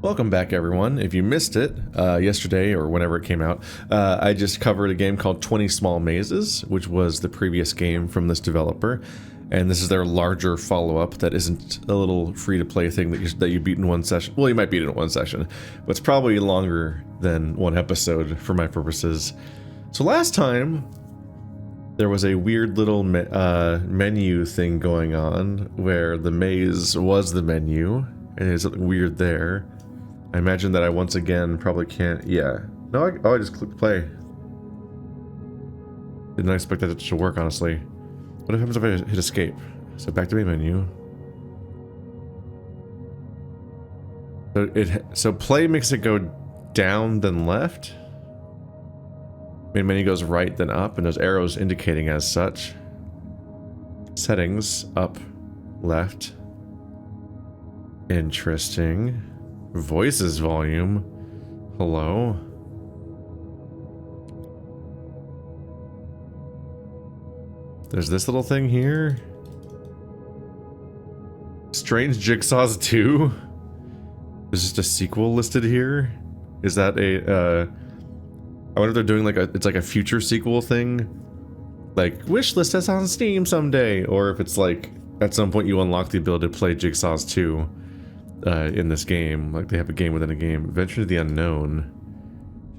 Welcome back, everyone. If you missed it yesterday or whenever it came out, I just covered a game called 20 Small Mazes, which was the previous game from this developer. And this is their larger follow-up that isn't a little free-to-play thing that you beat in one session. Well, you might beat it in one session, but it's probably longer than one episode for my purposes. So last time, there was a weird little menu thing going on where the maze was the menu, and there's something weird there. I imagine that I once again probably can't. Yeah. No, I just clicked play. Didn't expect that to work, honestly. What happens if I hit escape? So back to main menu. So play makes it go down then left. Main menu goes right then up, and there's arrows indicating as such. Settings up, left. Interesting. Voices volume. Hello. There's this little thing here. Strange Jigsaws 2. There's just a sequel listed here. Is that a I wonder if they're doing like it's like a future sequel thing. Like wishlist us on Steam someday, or if it's like at some point you unlock the ability to play Jigsaws 2. In this game, like they have a game within a game. Adventure to the Unknown.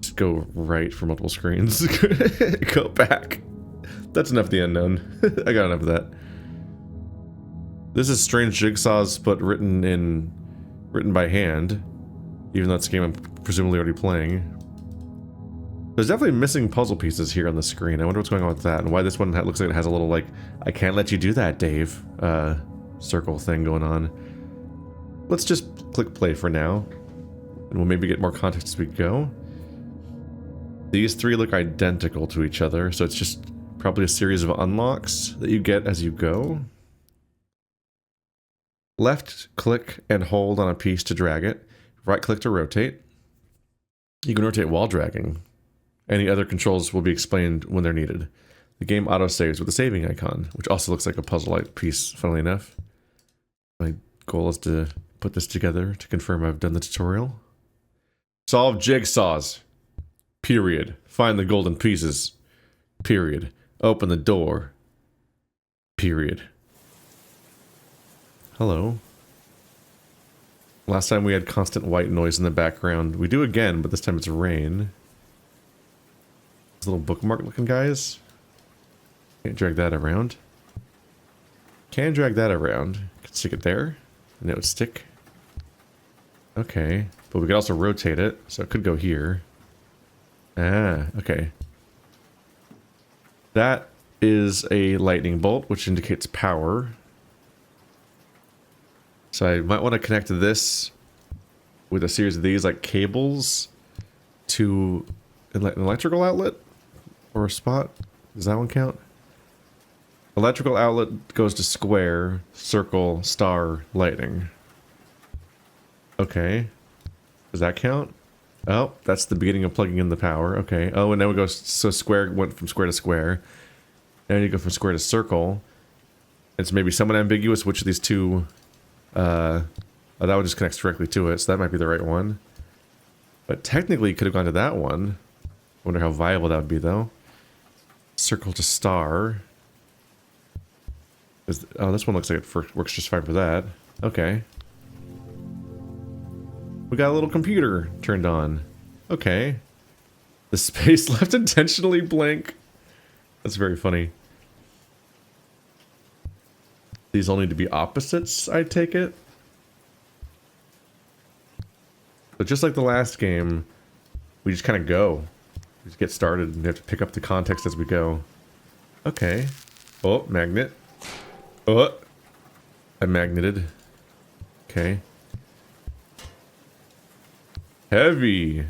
Just go right for multiple screens. Go back. That's enough of the unknown. I got enough of that. This is Strange Jigsaws, but written by hand. Even though it's a game I'm presumably already playing. There's definitely missing puzzle pieces here on the screen. I wonder what's going on with that, and why this one looks like it has a little like, I can't let you do that, Dave, circle thing going on. Let's just click play for now, and we'll maybe get more context as we go. These three look identical to each other, so it's just probably a series of unlocks that you get as you go. Left click and hold on a piece to drag it. Right click to rotate. You can rotate while dragging. Any other controls will be explained when they're needed. The game autosaves with a saving icon, which also looks like a puzzle-like piece, funnily enough. My goal is to put this together to confirm I've done the tutorial. Solve jigsaws. Period. Find the golden pieces. Period. Open the door. Period. Hello. Last time we had constant white noise in the background. We do again, but this time it's rain. These little bookmark looking guys. Can't drag that around. Can drag that around. Can stick it there. And it would stick. Okay. But we could also rotate it, so it could go here. Ah, okay. That is a lightning bolt, which indicates power. So I might want to connect this with a series of these, like cables, to an electrical outlet or a spot. Does that one count? Electrical outlet goes to square, circle, star, lightning. Okay. Does that count? Oh, that's the beginning of plugging in the power. Okay. Oh, and then we go, so square went from square to square. Now you go from square to circle. It's maybe somewhat ambiguous which of these two, oh, that one just connects directly to it, so that might be the right one. But technically, you could have gone to that one. I wonder how viable that would be, though. Circle to star. Oh, this one looks like it works just fine for that. Okay. We got a little computer turned on. Okay. The space left intentionally blank. That's very funny. These all need to be opposites, I take it. But just like the last game, we just kind of go. We just get started and we have to pick up the context as we go. Okay. Oh, magnet. Oh, I magneted. Okay. Heavy.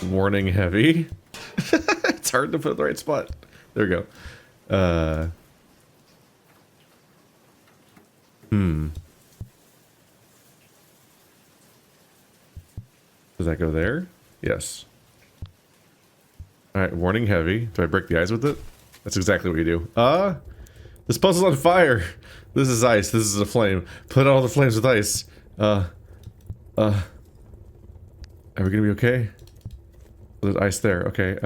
Warning heavy. It's hard to put in the right spot. There we go. Does that go there? Yes. Alright, warning heavy. Do I break the eyes with it? That's exactly what you do. This puzzle's on fire. This is ice. This is a flame. Put all the flames with ice. Are we gonna be okay? There's ice there. Okay,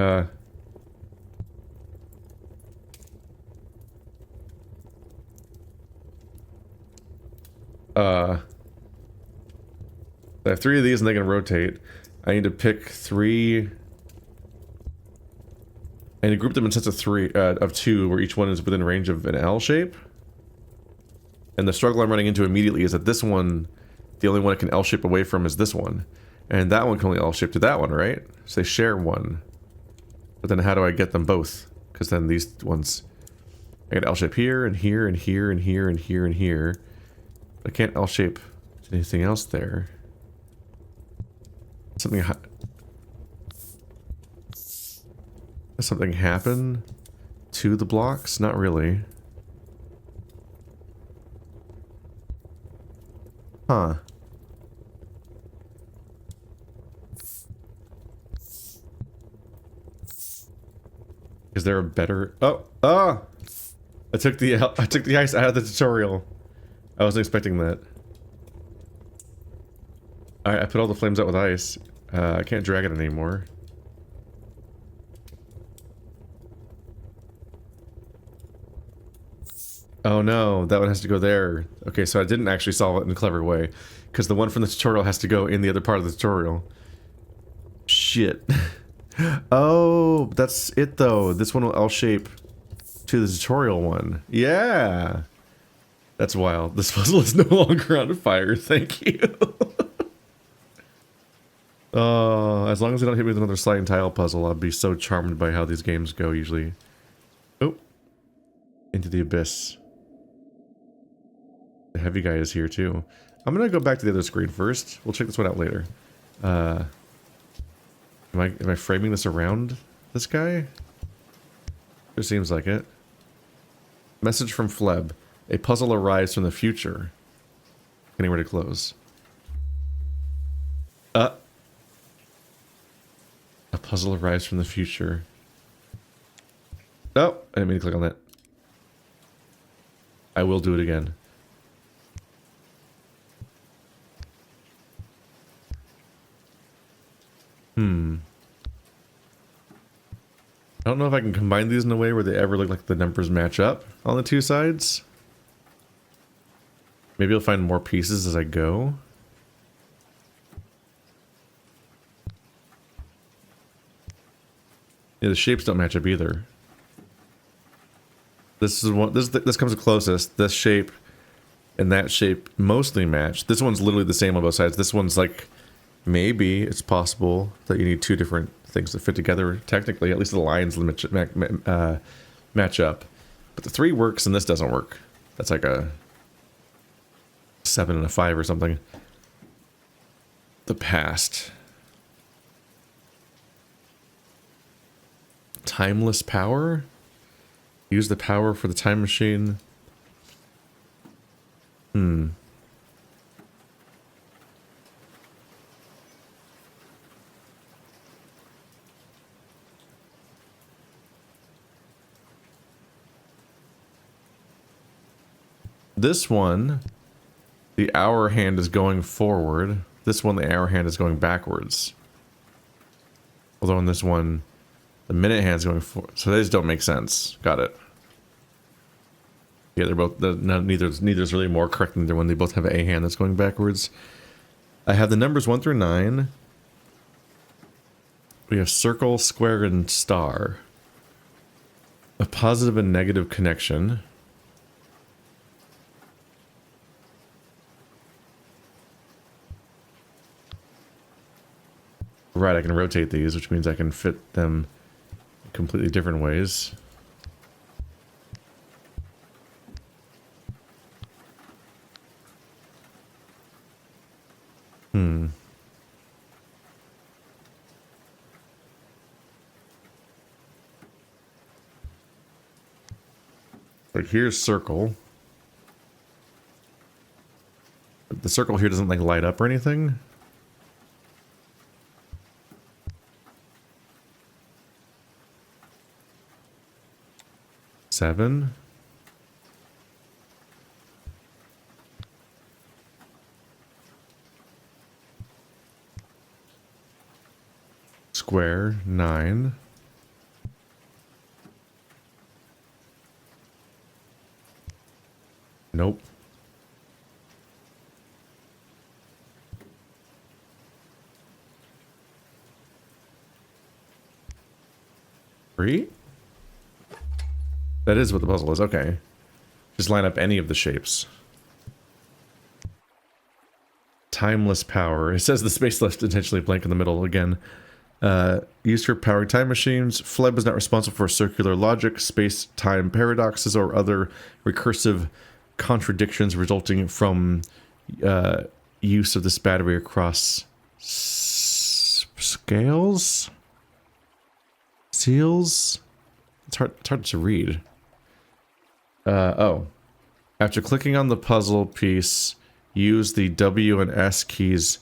I have 3 of these and they can rotate. I need to pick 3. I need to group them in sets of 2, where each one is within range of an L shape. And the struggle I'm running into immediately is that this one, the only one it can L shape away from is this one. And that one can only L shape to that one, right? So they share one. But then how do I get them both? Because then these ones, I got L shape here, and here, and here, and here, and here, and here. I can't L shape anything else there. Does something happen to the blocks? Not really. Huh. Is there a better... Oh! Ah! I took the ice out of the tutorial. I wasn't expecting that. I put all the flames out with ice. I can't drag it anymore. Oh no, that one has to go there. Okay, so I didn't actually solve it in a clever way. Because the one from the tutorial has to go in the other part of the tutorial. Shit. Oh, that's it though. This one will L-shape to the tutorial one. Yeah! That's wild. This puzzle is no longer on fire, thank you. As long as they don't hit me with another sliding tile puzzle, I'll be so charmed by how these games go usually. Oh. Into the abyss. The heavy guy is here too. I'm gonna go back to the other screen first. We'll check this one out later. Am I framing this around this guy? It seems like it. Message from Fleb. A puzzle arrives from the future. Anywhere to close. A puzzle arrives from the future. Oh, I didn't mean to click on that. I will do it again. I don't know if I can combine these in a way where they ever look like the numbers match up on the 2 sides. Maybe I'll find more pieces as I go. Yeah, the shapes don't match up either. This is one. This comes the closest. This shape and that shape mostly match. This one's literally the same on both sides. This one's like, maybe it's possible that you need 2 different things to fit together. Technically, at least the lines match up. But the 3 works and this doesn't work. That's like a 7 and a 5 or something. The past. Timeless power? Use the power for the time machine. This one, the hour hand is going forward. This one, the hour hand is going backwards. Although in this one, the minute hand's going forward. So these don't make sense. Got it. Yeah, they're both... neither's really more correct than the other one. They both have a hand that's going backwards. I have the numbers 1 through 9. We have circle, square, and star. A positive and negative connection. Right, I can rotate these, which means I can fit them in completely different ways. Like here's circle. The circle here doesn't like light up or anything. Seven. square, 9. Nope. Three? That is what the puzzle is, okay. Just line up any of the shapes. Timeless power. It says the space left intentionally blank in the middle again. Used for powering time machines. Fleb is not responsible for circular logic, space-time paradoxes, or other recursive contradictions resulting from use of this battery across scales? Seals? It's hard to read. Oh. After clicking on the puzzle piece, use the W and S keys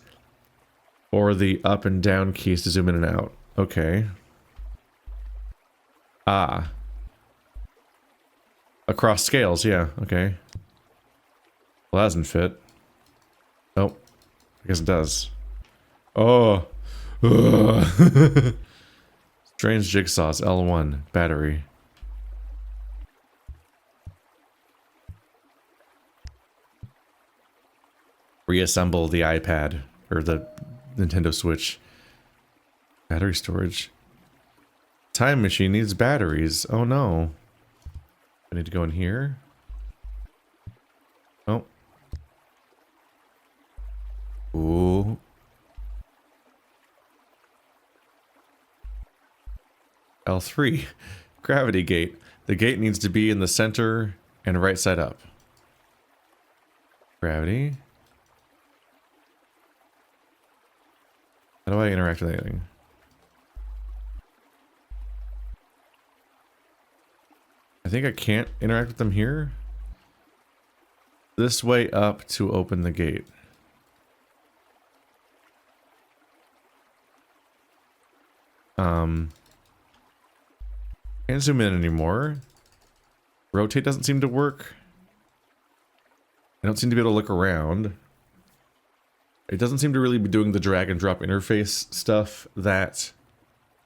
or the up and down keys to zoom in and out. Okay. Ah. Across scales, yeah, okay. Well, that doesn't fit. Oh. I guess it does. Oh. Strange jigsaws, L1, battery. Reassemble the iPad, or the Nintendo Switch. Battery storage. Time machine needs batteries. Oh no. I need to go in here. Oh. Ooh. L3. Gravity gate. The gate needs to be in the center and right side up. Gravity. How do I interact with anything? I think I can't interact with them here. This way up to open the gate. Can't zoom in anymore. Rotate doesn't seem to work. I don't seem to be able to look around. It doesn't seem to really be doing the drag and drop interface stuff that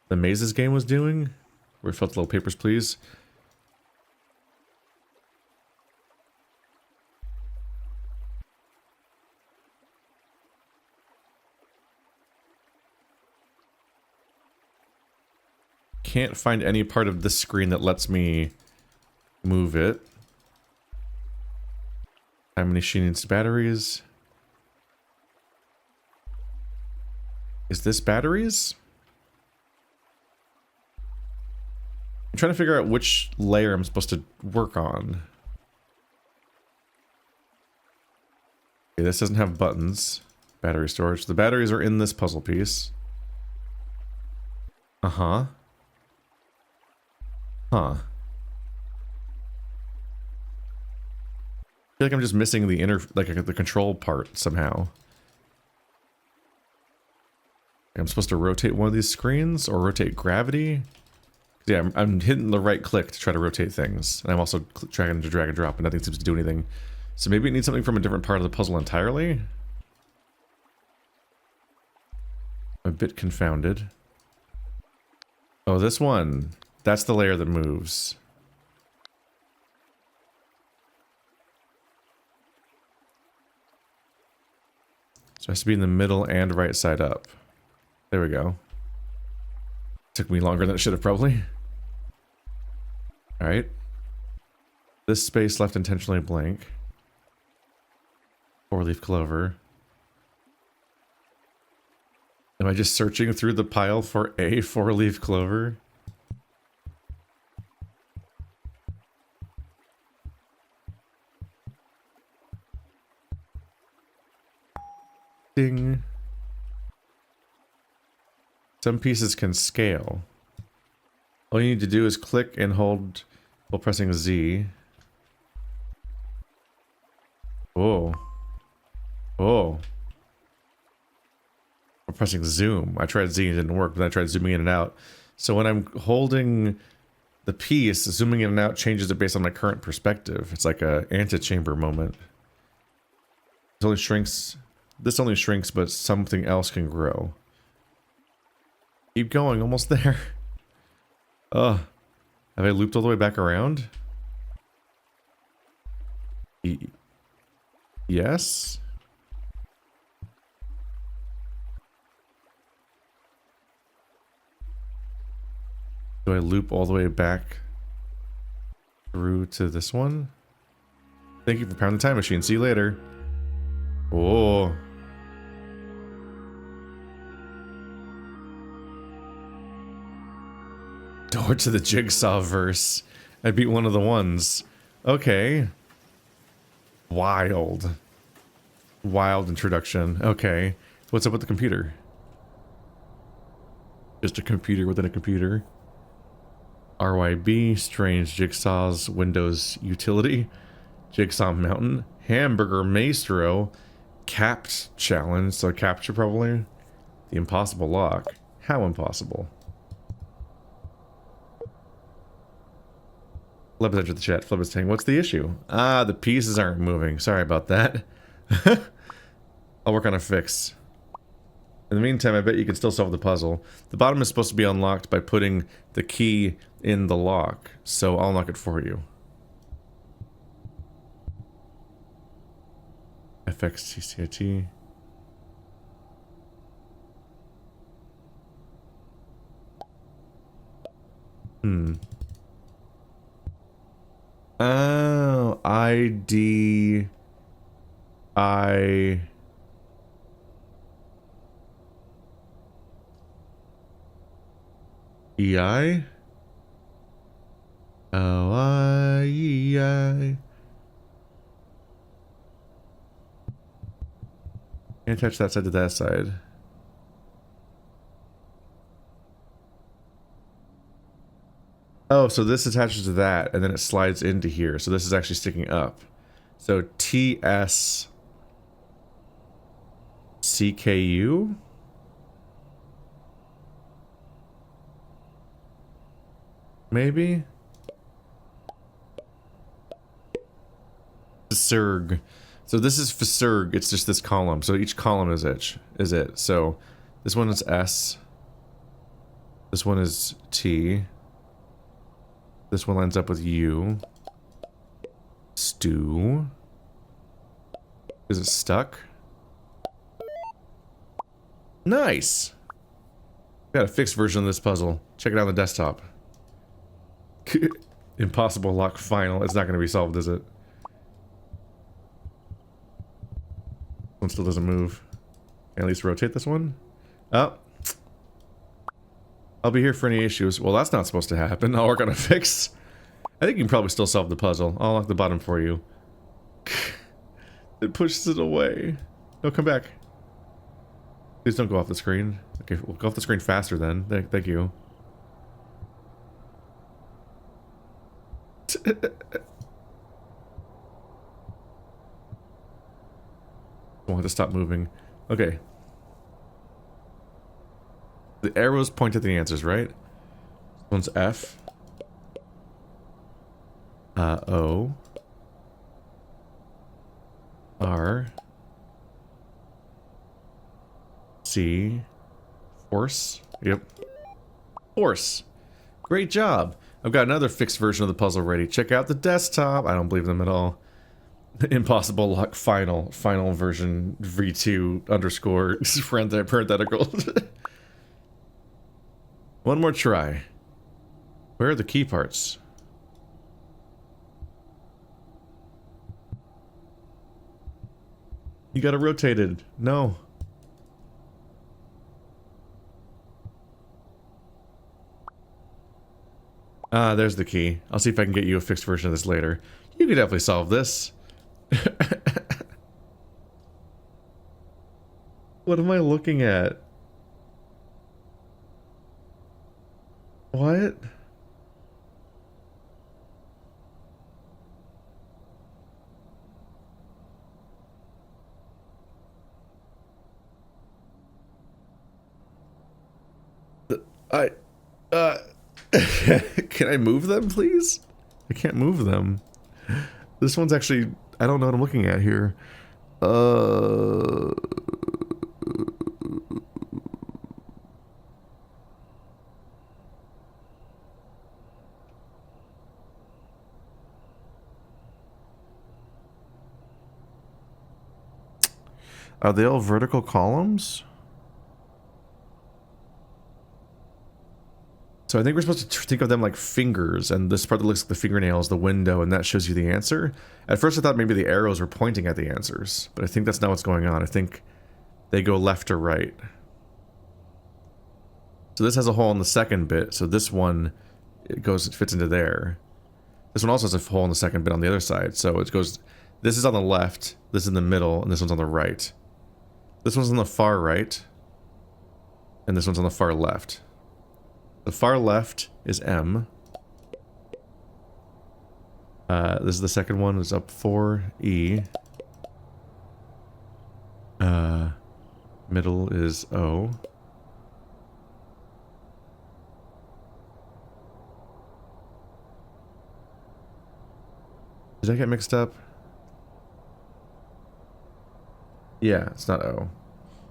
the Mazes game was doing. Where it felt little papers, please. Can't find any part of this screen that lets me move it. How many machine needs batteries? Is this batteries? I'm trying to figure out which layer I'm supposed to work on. Okay, this doesn't have buttons. Battery storage. The batteries are in this puzzle piece. Uh-huh. Huh. I feel like I'm just missing the the control part somehow. I'm supposed to rotate one of these screens or rotate gravity. Yeah, I'm hitting the right click to try to rotate things. And I'm also trying to drag and drop, and nothing seems to do anything. So maybe it needs something from a different part of the puzzle entirely. I'm a bit confounded. Oh, this one. That's the layer that moves. So it has to be in the middle and right side up. There we go. Took me longer than it should have probably. Alright. This space left intentionally blank. 4-leaf clover. Am I just searching through the pile for a 4-leaf clover? Ding. Some pieces can scale. All you need to do is click and hold while pressing Z. Oh. Oh. While pressing zoom. I tried Z and it didn't work, but then I tried zooming in and out. So when I'm holding the piece, zooming in and out changes it based on my current perspective. It's like a antechamber moment. It only shrinks. This only shrinks, but something else can grow. Keep going, almost there. Ugh. Have I looped all the way back around? Yes? Do I loop all the way back through to this one? Thank you for pounding the time machine. See you later. Oh. Door to the Jigsawverse. I beat one of the ones. Okay. Wild. Wild introduction. Okay. What's up with the computer? Just a computer within a computer. RYB, Strange Jigsaws, Windows Utility, Jigsaw Mountain, Hamburger Maestro, Capped Challenge, so Captcha probably. The Impossible Lock. How impossible? Flip entered the chat. Flip is saying, what's the issue? Ah, the pieces aren't moving. Sorry about that. I'll work on a fix. In the meantime, I bet you can still solve the puzzle. The bottom is supposed to be unlocked by putting the key in the lock, so I'll unlock it for you. FXTCIT. Oh, ID. EI? O-I-E-I. Can't attach that side to that side. Oh, so this attaches to that, and then it slides into here. So this is actually sticking up. So TS CKU? Maybe? Fsurg. So this is Fsurg, it's just this column. So each column is it. So this one is S. This one is T. This one lines up with U. Stew. Is it stuck? Nice! Got a fixed version of this puzzle. Check it out on the desktop. Impossible lock final. It's not going to be solved, is it? One still doesn't move. At least rotate this one. Oh. I'll be here for any issues. Well, that's not supposed to happen. I'll work on a fix. I think you can probably still solve the puzzle. I'll unlock the bottom for you. It pushes it away. No, come back. Please don't go off the screen. Okay, we'll go off the screen faster then. Thank you. I want to stop moving. Okay. The arrows point at the answers, right? This one's F. O. R. C. Force. Yep. Force. Great job. I've got another fixed version of the puzzle ready. Check out the desktop. I don't believe them at all. Impossible lock final version v2 underscore parenthetical. One more try. Where are the key parts? You got it rotated. No. Ah, there's the key. I'll see if I can get you a fixed version of this later. You can definitely solve this. What am I looking at? What? Can I move them, please? I can't move them. This one's actually... I don't know what I'm looking at here. Are they all vertical columns? So I think we're supposed to think of them like fingers, and this part that looks like the fingernails, the window, and that shows you the answer. At first I thought maybe the arrows were pointing at the answers, but I think that's not what's going on. I think they go left or right. So this has a hole in the second bit, so this one, it fits into there. This one also has a hole in the second bit on the other side, so it goes, this is on the left, this is in the middle, and this one's on the right. This one's on the far right, and this one's on the far left. The far left is M. This is the second one, is up 4, E. Middle is O. Did I get mixed up? Yeah, it's not O.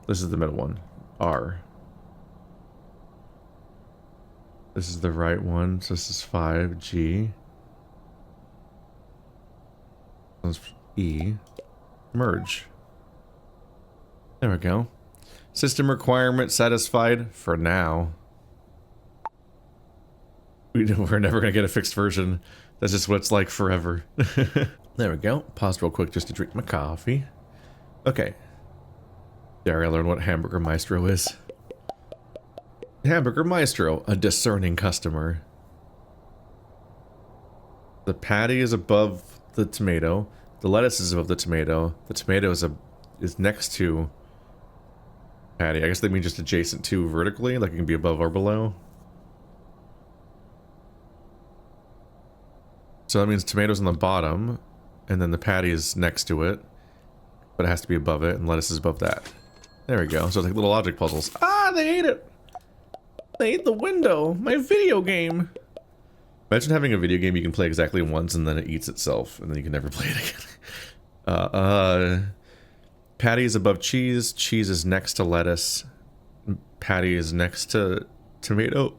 This is the middle one, R. This is the right one, so this is 5, G. This is E. Merge. There we go. System requirement satisfied for now. We're never going to get a fixed version. That's just what it's like forever. There we go. Pause real quick just to drink my coffee. Okay. There, I learned what Hamburger Maestro is. Hamburger Maestro, a discerning customer. The patty is above the tomato. The lettuce is above the tomato. The tomato is next to patty. I guess they mean just adjacent to vertically, like it can be above or below. So that means tomato's on the bottom, and then the patty is next to it, but it has to be above it, and lettuce is above that. There we go. So it's like little logic puzzles. Ah, they ate it! They ate the window! My video game! Imagine having a video game you can play exactly once and then it eats itself, and then you can never play it again. Patty is above cheese, cheese is next to lettuce, patty is next to tomato,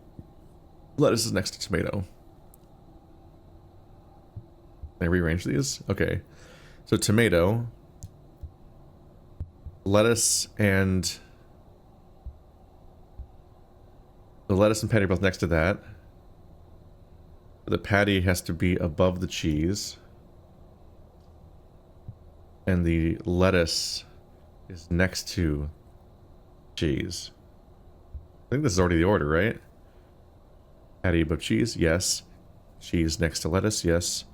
lettuce is next to tomato. Can I rearrange these? Okay. So tomato, lettuce and... The lettuce and patty are both next to that. The patty has to be above the cheese. And the lettuce is next to cheese. I think this is already the order, right? Patty above cheese, yes. Cheese next to lettuce, yes.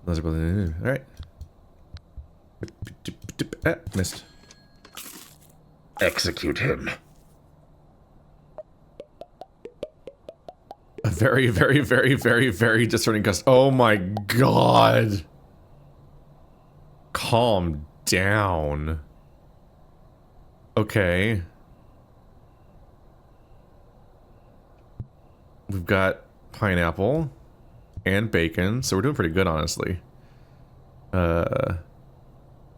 Those are both... Alright. Ah, missed. Execute him. A very, very, very, very, very discerning customer. Oh my god. Calm down. Okay. We've got pineapple and bacon, so we're doing pretty good, honestly.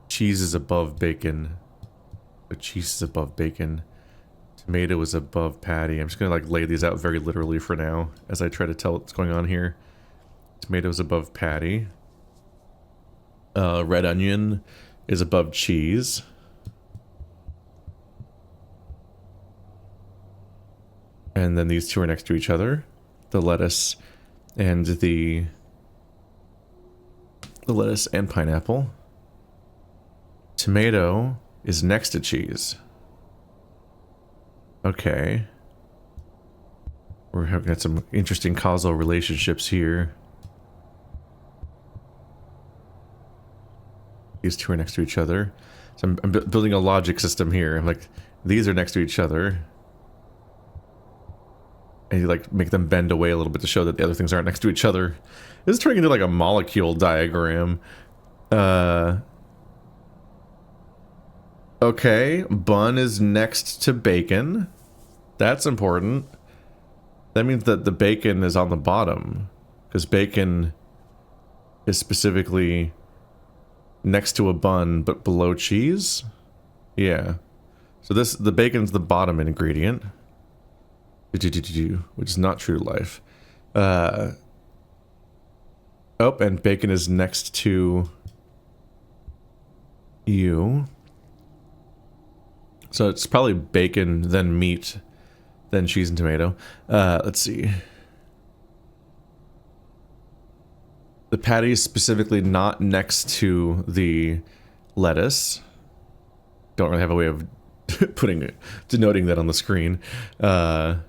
Cheese is above bacon. The cheese is above bacon. Tomato is above patty. I'm just gonna like lay these out very literally for now as I try to tell what's going on here. Tomato is above patty. Red onion is above cheese. And then these two are next to each other. The lettuce and the lettuce and pineapple. Tomato is next to cheese. Okay. We're having some interesting causal relationships here. These two are next to each other. So I'm building a logic system here. I'm like, these are next to each other. And you like make them bend away a little bit to show that the other things aren't next to each other. This is turning into like a molecule diagram. Okay, bun is next to bacon. That's important. That means that the bacon is on the bottom, because bacon is specifically next to a bun but below cheese. Yeah. So the bacon's the bottom ingredient. Which is not true to life. Oh, and bacon is next to you. So it's probably bacon, then meat, then cheese and tomato. Let's see. The patty is specifically not next to the lettuce. Don't really have a way of denoting that on the screen. Oh,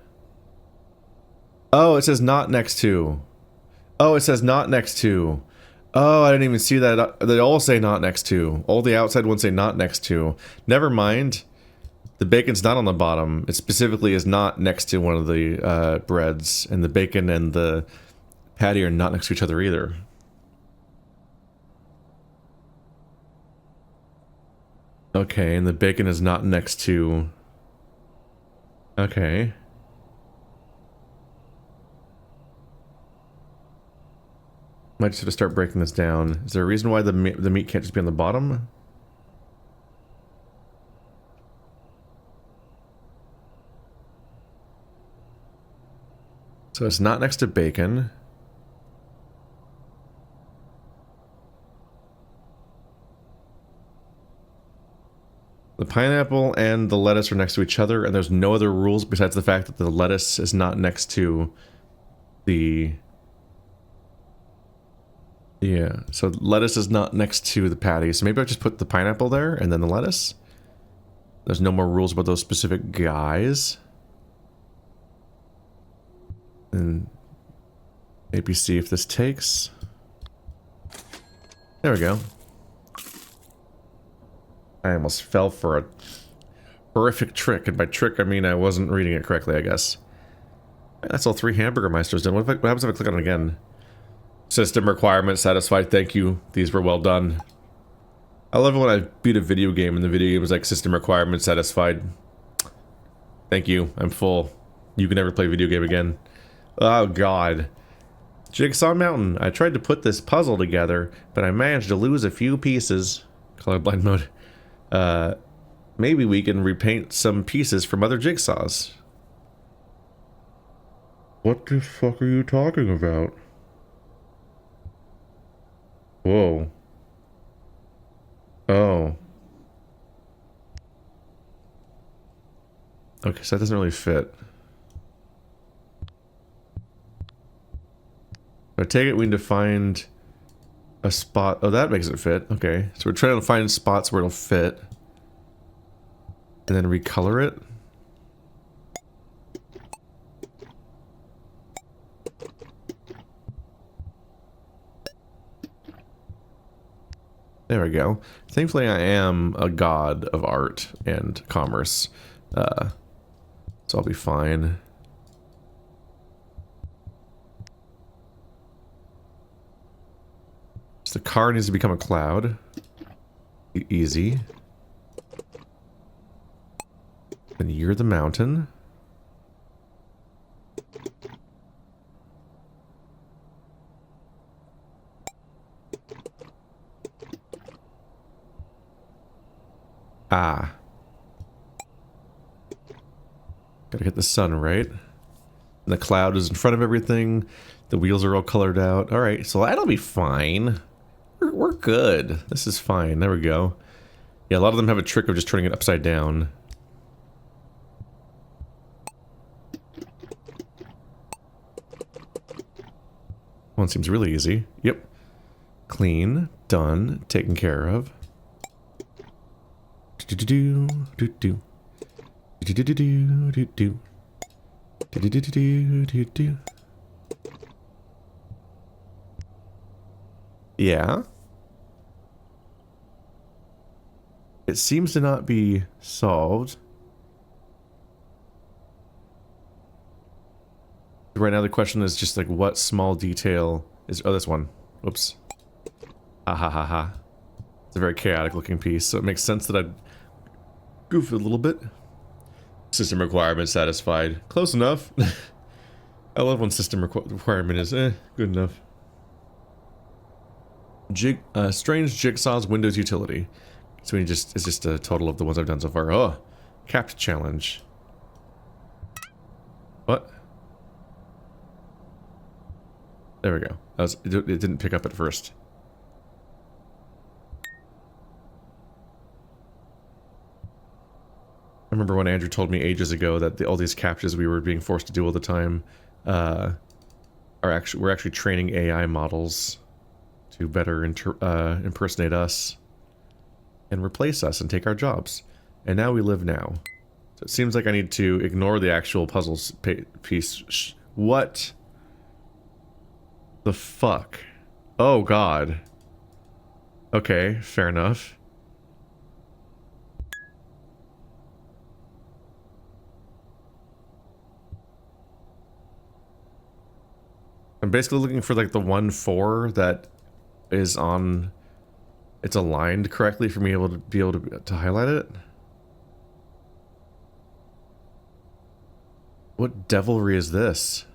it says not next to. Oh, it says not next to. Oh, I didn't even see that. They all say not next to. All the outside ones say not next to. Never mind. The bacon's not on the bottom. It specifically is not next to one of the breads. And the bacon and the patty are not next to each other either. Okay, and the bacon is not next to... Okay. Might just have to start breaking this down. Is there a reason why the meat can't just be on the bottom? So it's not next to bacon. The pineapple and the lettuce are next to each other, and there's no other rules besides the fact that the lettuce is not next to the... Yeah, so lettuce is not next to the patty, so maybe I'll just put the pineapple there, and then the lettuce. There's no more rules about those specific guys. And maybe see if this takes. There we go. I almost fell for a horrific trick, and by trick I mean I wasn't reading it correctly, I guess. That's all 3 Hamburger Maestros done. What happens if I click on it again? System requirement satisfied, thank you. These were well done. I love it when I beat a video game and the video game is like system requirement satisfied. Thank you, I'm full. You can never play a video game again. Oh god. Jigsaw Mountain. I tried to put this puzzle together, but I managed to lose a few pieces. Colorblind mode. Maybe we can repaint some pieces from other jigsaws. What the fuck are you talking about? Whoa. Oh. Okay, so that doesn't really fit. I take it we need to find a spot. Oh, that makes it fit. Okay, so we're trying to find spots where it'll fit. And then recolor it. There we go. Thankfully, I am a god of art and commerce. So I'll be fine. So the car needs to become a cloud. Easy. And you're the mountain. Ah. Gotta get the sun right. And the cloud is in front of everything. The wheels are all colored out. Alright, so that'll be fine. We're good. This is fine. There we go. Yeah, a lot of them have a trick of just turning it upside down. One seems really easy. Yep. Clean. Done. Taken care of. Do-do-do. Do-do. Do-do-do-do. Do-do. Do-do-do-do. Do-do. Yeah. It seems to not be solved. Right now the question is just like what small detail is... Oh, this one. Whoops. Ah ha ha ha. It's a very chaotic looking piece, so it makes sense that I'd goof it a little bit. System requirement satisfied. Close enough. I love when system requirement is good enough. Strange Jigsaw's Windows utility. So it's just a total of the ones I've done so far. Oh, Captcha challenge. What? There we go. It didn't pick up at first. remember when Andrew told me ages ago that all these captchas we were being forced to do all the time we're actually training AI models to better impersonate us and replace us and take our jobs. And now we live now. So it seems like I need to ignore the actual puzzles piece. What the fuck? Oh god. Okay, fair enough. I'm basically looking for like the 1-4 that is on, it's aligned correctly for me to highlight it. What devilry is this?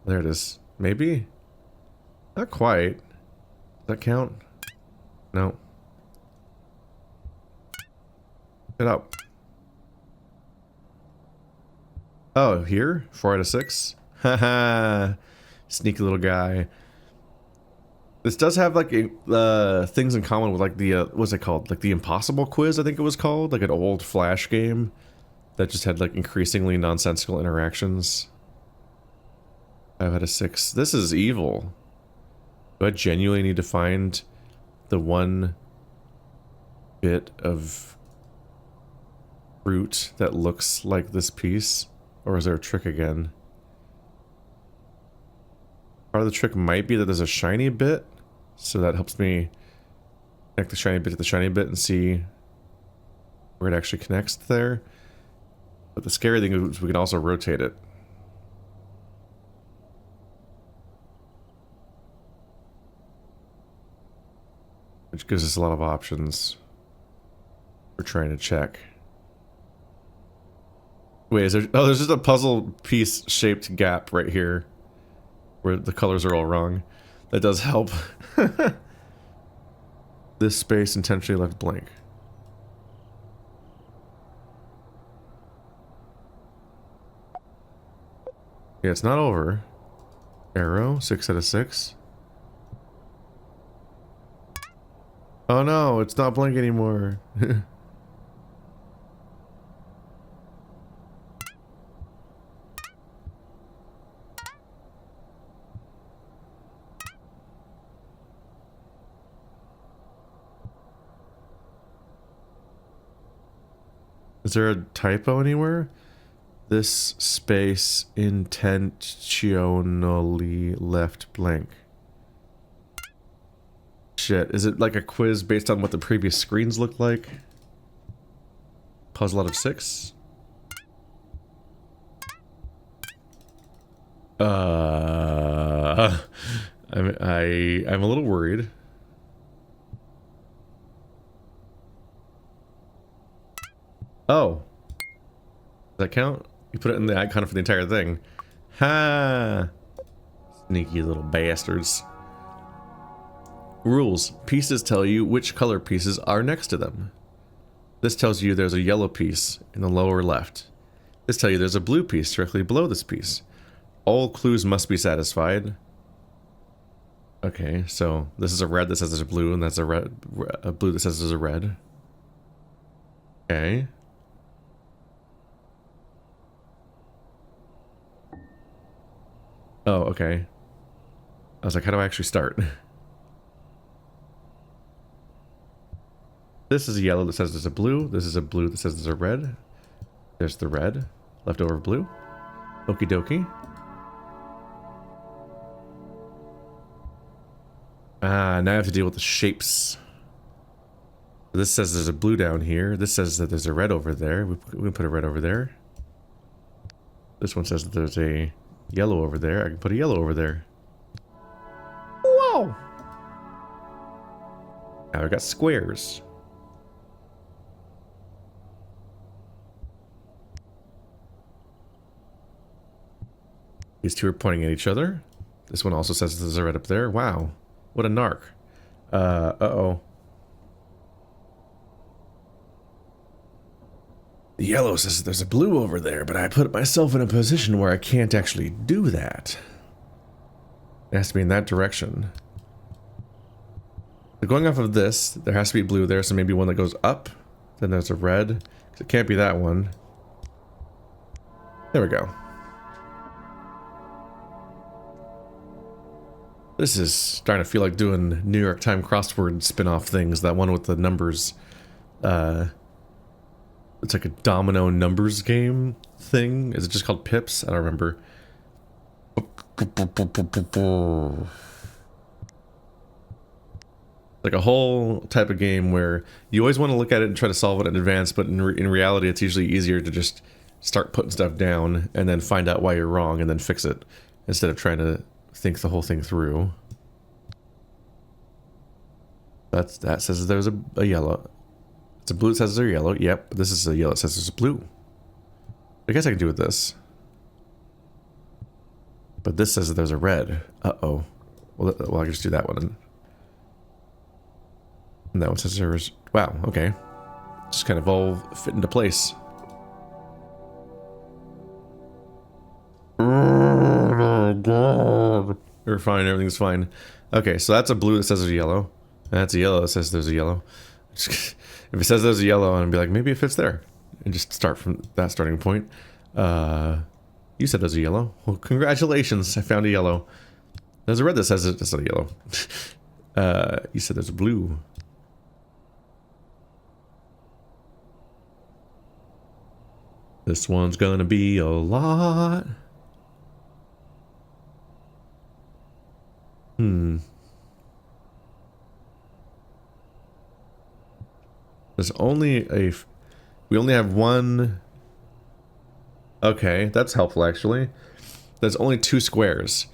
There it is. Maybe? Not quite. Does that count? No. Get up. Oh, here? 4 out of 6? Haha. Sneaky little guy. This does have like things in common with like the what's it called? Like the Impossible Quiz, I think it was called, like an old Flash game that just had like increasingly nonsensical interactions. 5 out of 6. This is evil. Do I genuinely need to find the one bit of fruit that looks like this piece, or is there a trick again? Part of the trick might be that there's a shiny bit, so that helps me connect the shiny bit to the shiny bit and see where it actually connects there. But the scary thing is we can also rotate it. Which gives us a lot of options for trying to check. Wait, is there... Oh, there's just a puzzle piece shaped gap right here, where the colors are all wrong. That does help. This space intentionally left blank. Yeah, it's not over. Arrow, 6 out of 6. Oh no, it's not blank anymore. Is there a typo anywhere? This space intentionally left blank. Shit, is it like a quiz based on what the previous screens looked like? Puzzle out of 6? I'm a little worried. Oh. Does that count? You put it in the icon for the entire thing. Ha! Sneaky little bastards. Rules. Pieces tell you which color pieces are next to them. This tells you there's a yellow piece in the lower left. This tells you there's a blue piece directly below this piece. All clues must be satisfied. Okay, so this is a red that says there's a blue, and that's a blue that says there's a red. Okay. Oh, okay. I was like, how do I actually start? This is a yellow that says there's a blue. This is a blue that says there's a red. There's the red. Leftover blue. Okie dokie. Ah, now I have to deal with the shapes. This says there's a blue down here. This says that there's a red over there. We can put a red over there. This one says that there's a yellow over there. I can put a yellow over there. Whoa! Now I got squares. These two are pointing at each other. This one also says there's a red up there. Wow. What a narc. Uh-oh. The yellow says there's a blue over there, but I put myself in a position where I can't actually do that. It has to be in that direction. So going off of this, there has to be blue there, so maybe one that goes up. Then there's a red. It can't be that one. There we go. This is starting to feel like doing New York Times crossword spin-off things. That one with the numbers. It's like a domino numbers game thing. Is it just called Pips? I don't remember. Like a whole type of game where you always want to look at it and try to solve it in advance, but in reality it's usually easier to just start putting stuff down and then find out why you're wrong and then fix it instead of trying to think the whole thing through. That says there's a yellow. It's a blue that says there's a yellow. Yep, this is a yellow that says there's a blue. I guess I can do with this. But this says that there's a red. Uh-oh. Well, I can just do that one. And that one says there's... Wow, okay. Just kind of all fit into place. Oh, God. We're fine, everything's fine. Okay, so that's a blue that says there's a yellow. And that's a yellow that says there's a yellow. If it says there's a yellow, I'm gonna be like, maybe it fits there. And just start from that starting point. You said there's a yellow. Well, congratulations, I found a yellow. There's a red that says it's not a yellow. You said there's a blue. This one's gonna be a lot. There's only a... We only have one... Okay, that's helpful actually. There's only 2 squares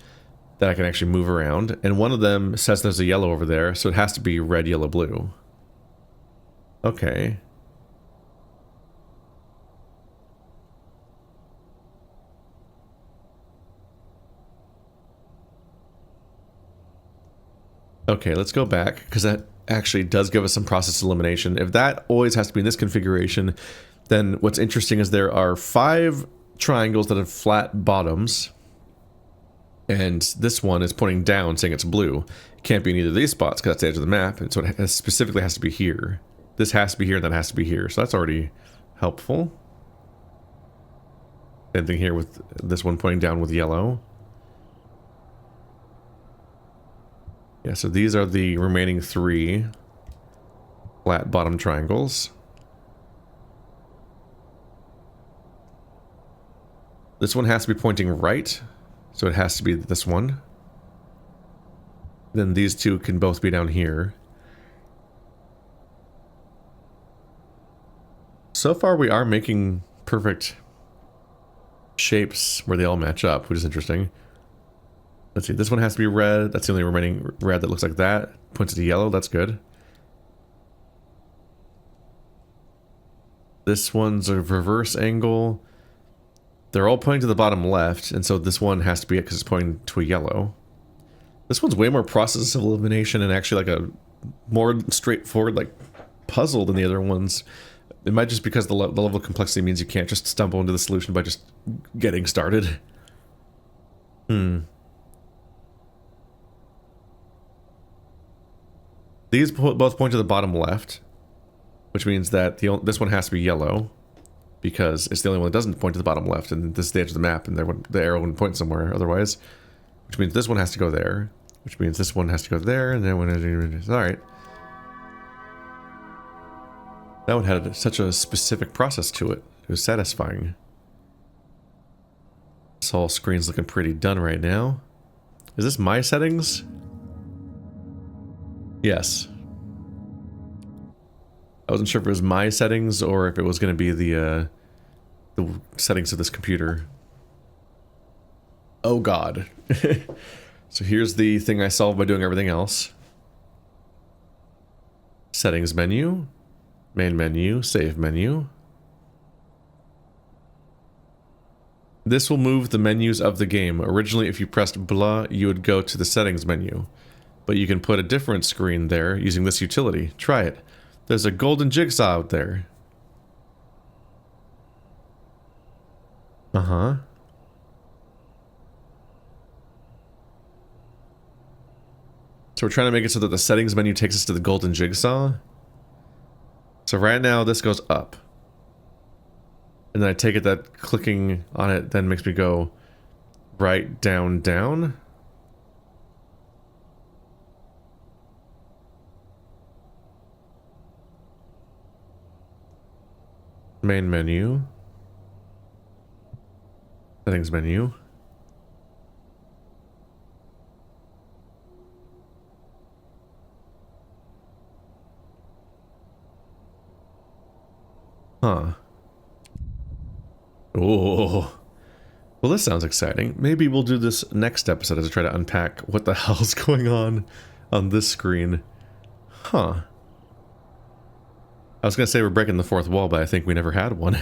that I can actually move around, and one of them says there's a yellow over there, so it has to be red, yellow, blue. Okay. Okay, let's go back, because that actually does give us some process elimination. If that always has to be in this configuration, then what's interesting is there are 5 triangles that have flat bottoms, and this one is pointing down saying it's blue. It can't be in either of these spots because that's the edge of the map, and so it specifically has to be here. This has to be here, and that has to be here, so that's already helpful. Same thing here with this one pointing down with yellow. Yeah, so these are the remaining 3 flat bottom triangles. This one has to be pointing right, so it has to be this one. Then these 2 can both be down here. So far we are making perfect shapes where they all match up, which is interesting. Let's see, this one has to be red. That's the only remaining red that looks like that. Points to yellow, that's good. This one's a reverse angle. They're all pointing to the bottom left, and so this one has to be it because it's pointing to a yellow. This one's way more process of elimination and actually like a more straightforward like puzzle than the other ones. It might just because the level of complexity means you can't just stumble into the solution by just getting started. These both point to the bottom left, which means that this one has to be yellow, because it's the only one that doesn't point to the bottom left, and this is the edge of the map, and the arrow wouldn't point somewhere otherwise. Which means this one has to go there, which means this one has to go there, and then alright. That one had such a specific process to it. It was satisfying. This whole screen's looking pretty done right now. Is this my settings? Yes. I wasn't sure if it was my settings or if it was going to be the settings of this computer. Oh god. So here's the thing I solved by doing everything else. Settings menu. Main menu. Save menu. This will move the menus of the game. Originally, if you pressed blah, you would go to the settings menu. But you can put a different screen there using this utility. Try it. There's a golden jigsaw out there. Uh-huh. So we're trying to make it so that the settings menu takes us to the golden jigsaw. So right now this goes up. And then I take it that clicking on it then makes me go right, down, down. Main menu. Settings menu. Huh. Oh. Well, this sounds exciting. Maybe we'll do this next episode as I try to unpack what the hell's going on this screen. Huh. I was gonna say we're breaking the fourth wall, but I think we never had one.